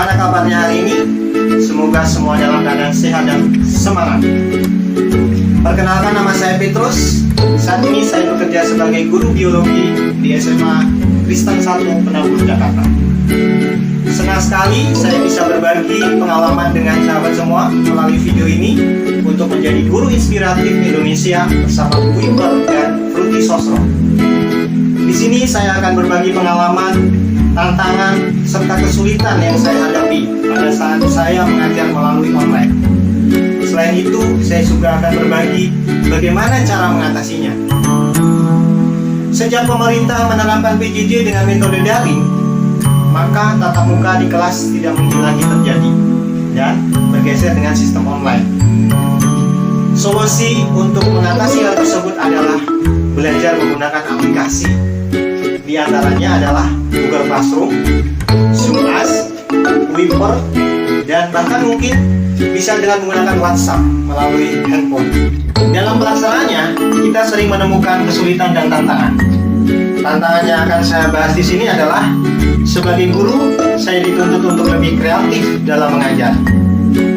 Bagaimana kabarnya hari ini? Semoga semua dalam keadaan sehat dan semangat. Perkenalkan, nama saya Petrus. Saat ini saya bekerja sebagai guru biologi di SMA Kristen 1 Penabur, Jakarta. Senang sekali saya bisa berbagi pengalaman dengan sahabat semua melalui video ini untuk menjadi guru inspiratif Indonesia bersama Wimper dan Fruity Sosro. Di sini saya akan berbagi pengalaman, tantangan, serta kesulitan yang saya hadapi pada saat saya mengajar melalui online. Selain itu, saya juga akan berbagi bagaimana cara mengatasinya. Sejak pemerintah menerapkan PJJ dengan metode daring, maka tatap muka di kelas tidak mungkin lagi terjadi dan bergeser dengan sistem online. Solusi untuk mengatasi hal tersebut adalah belajar menggunakan aplikasi. Di antaranya adalah Google Classroom, Zoom As, Wimper, dan bahkan mungkin bisa dengan menggunakan WhatsApp melalui handphone. Dalam pelaksanaannya, kita sering menemukan kesulitan dan tantangan. Tantangan yang akan saya bahas di sini adalah sebagai guru, saya dituntut untuk lebih kreatif dalam mengajar.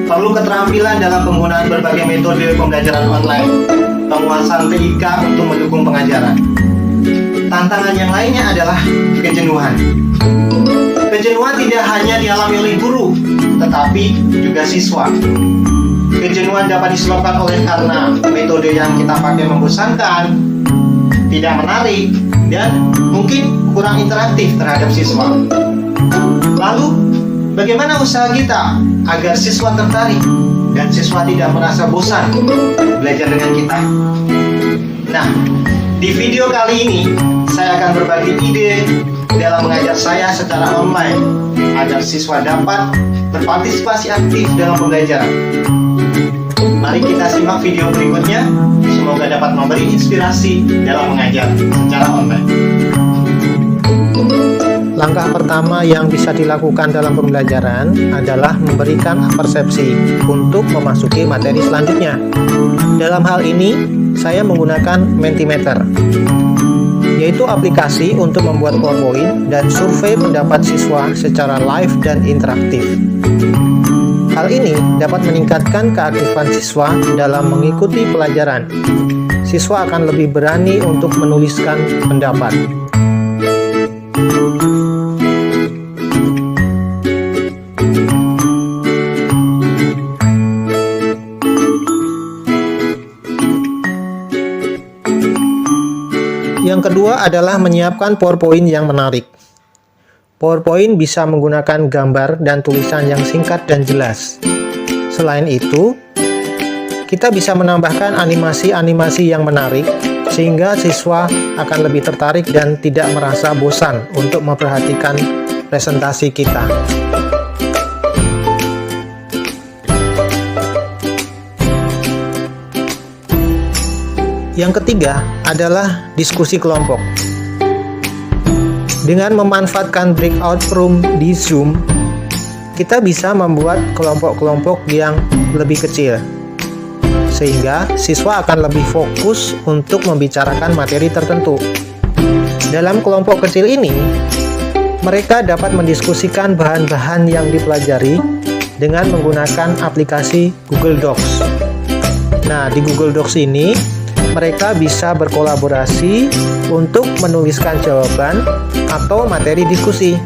Perlu keterampilan dalam penggunaan berbagai metode pembelajaran online, penguasaan TIK untuk mendukung pengajaran. Tantangan yang lainnya adalah kejenuhan. Kejenuhan tidak hanya dialami oleh guru, tetapi juga siswa. Kejenuhan dapat disebabkan oleh karena metode yang kita pakai membosankan, tidak menarik, dan mungkin kurang interaktif terhadap siswa. Lalu, bagaimana usaha kita agar siswa tertarik dan siswa tidak merasa bosan belajar dengan kita? Nah, di video kali ini saya akan berbagi ide dalam mengajar saya secara online agar siswa dapat berpartisipasi aktif dalam pembelajaran. Mari kita simak video berikutnya. Semoga dapat memberi inspirasi dalam mengajar secara online. Langkah pertama yang bisa dilakukan dalam pembelajaran adalah memberikan persepsi untuk memasuki materi selanjutnya. Dalam hal ini, saya menggunakan Mentimeter, yaitu aplikasi untuk membuat PowerPoint dan survei pendapat siswa secara live dan interaktif. Hal ini dapat meningkatkan keaktifan siswa dalam mengikuti pelajaran. Siswa akan lebih berani untuk menuliskan pendapat. Yang kedua adalah menyiapkan PowerPoint yang menarik. PowerPoint bisa menggunakan gambar dan tulisan yang singkat dan jelas. Selain itu, kita bisa menambahkan animasi-animasi yang menarik sehingga siswa akan lebih tertarik dan tidak merasa bosan untuk memperhatikan presentasi kita. Yang ketiga adalah diskusi kelompok. Dengan memanfaatkan breakout room di Zoom, kita bisa membuat kelompok-kelompok yang lebih kecil, sehingga siswa akan lebih fokus untuk membicarakan materi tertentu. Dalam kelompok kecil ini, mereka dapat mendiskusikan bahan-bahan yang dipelajari dengan menggunakan aplikasi Google Docs. Nah, di Google Docs ini, mereka bisa berkolaborasi untuk menuliskan jawaban atau materi diskusi.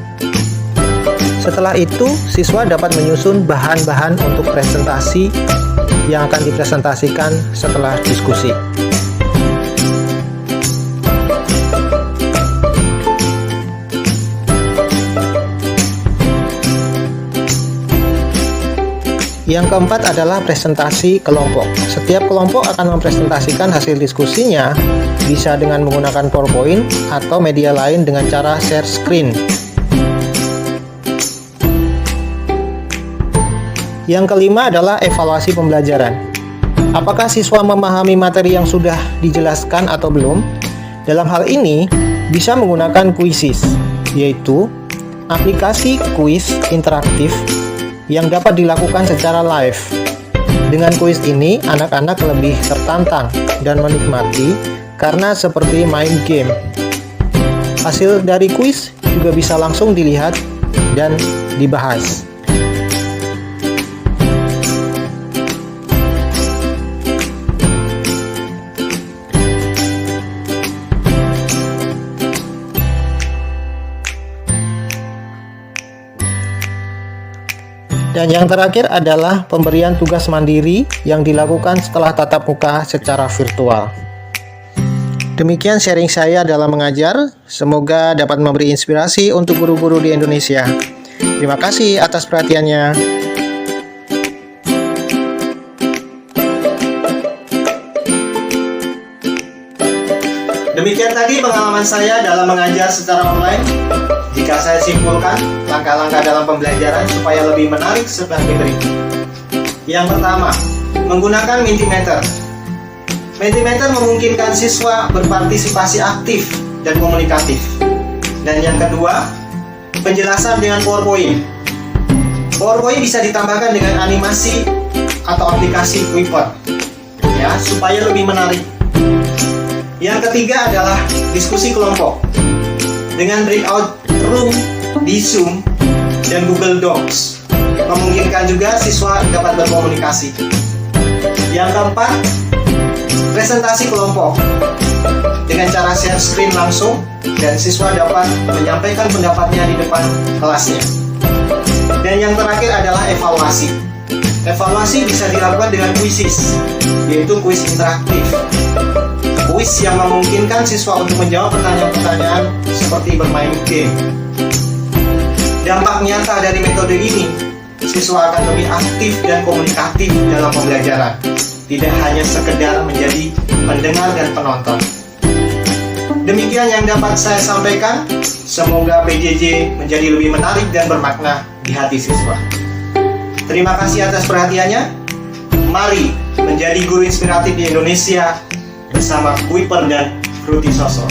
Setelah itu, siswa dapat menyusun bahan-bahan untuk presentasi yang akan dipresentasikan setelah diskusi. Yang keempat adalah presentasi kelompok. Setiap kelompok akan mempresentasikan hasil diskusinya, bisa dengan menggunakan PowerPoint atau media lain dengan cara share screen. Yang kelima adalah evaluasi pembelajaran. Apakah siswa memahami materi yang sudah dijelaskan atau belum? Dalam hal ini, bisa menggunakan Quizzes, yaitu aplikasi kuis interaktif yang dapat dilakukan secara live. Dengan kuis ini, anak-anak lebih tertantang dan menikmati karena seperti main game. Hasil dari kuis juga bisa langsung dilihat dan dibahas. Dan yang terakhir adalah pemberian tugas mandiri yang dilakukan setelah tatap muka secara virtual. Demikian sharing saya dalam mengajar, semoga dapat memberi inspirasi untuk guru-guru di Indonesia. Terima kasih atas perhatiannya. Demikian tadi pengalaman saya dalam mengajar secara online. Jika saya simpulkan langkah-langkah dalam pembelajaran supaya lebih menarik sebagai berikut. Yang pertama, menggunakan Mentimeter. Mentimeter memungkinkan siswa berpartisipasi aktif dan komunikatif. Dan yang kedua, penjelasan dengan PowerPoint. PowerPoint bisa ditambahkan dengan animasi atau aplikasi Whiteboard, ya, supaya lebih menarik. Yang ketiga adalah diskusi kelompok dengan breakout room di Zoom dan Google Docs. Memungkinkan juga siswa dapat berkomunikasi. Yang keempat, presentasi kelompok dengan cara share screen langsung dan siswa dapat menyampaikan pendapatnya di depan kelasnya. Dan yang terakhir adalah evaluasi. Evaluasi bisa dilakukan dengan kuisis, yaitu kuis interaktif. Kuis yang memungkinkan siswa untuk menjawab pertanyaan-pertanyaan seperti bermain game. Dampak nyata dari metode ini, siswa akan lebih aktif dan komunikatif dalam pembelajaran, tidak hanya sekedar menjadi pendengar dan penonton. Demikian yang dapat saya sampaikan. Semoga PJJ menjadi lebih menarik dan bermakna di hati siswa. Terima kasih atas perhatiannya. Mari menjadi guru inspiratif di Indonesia bersama Kuiper dan Fruity Sosro.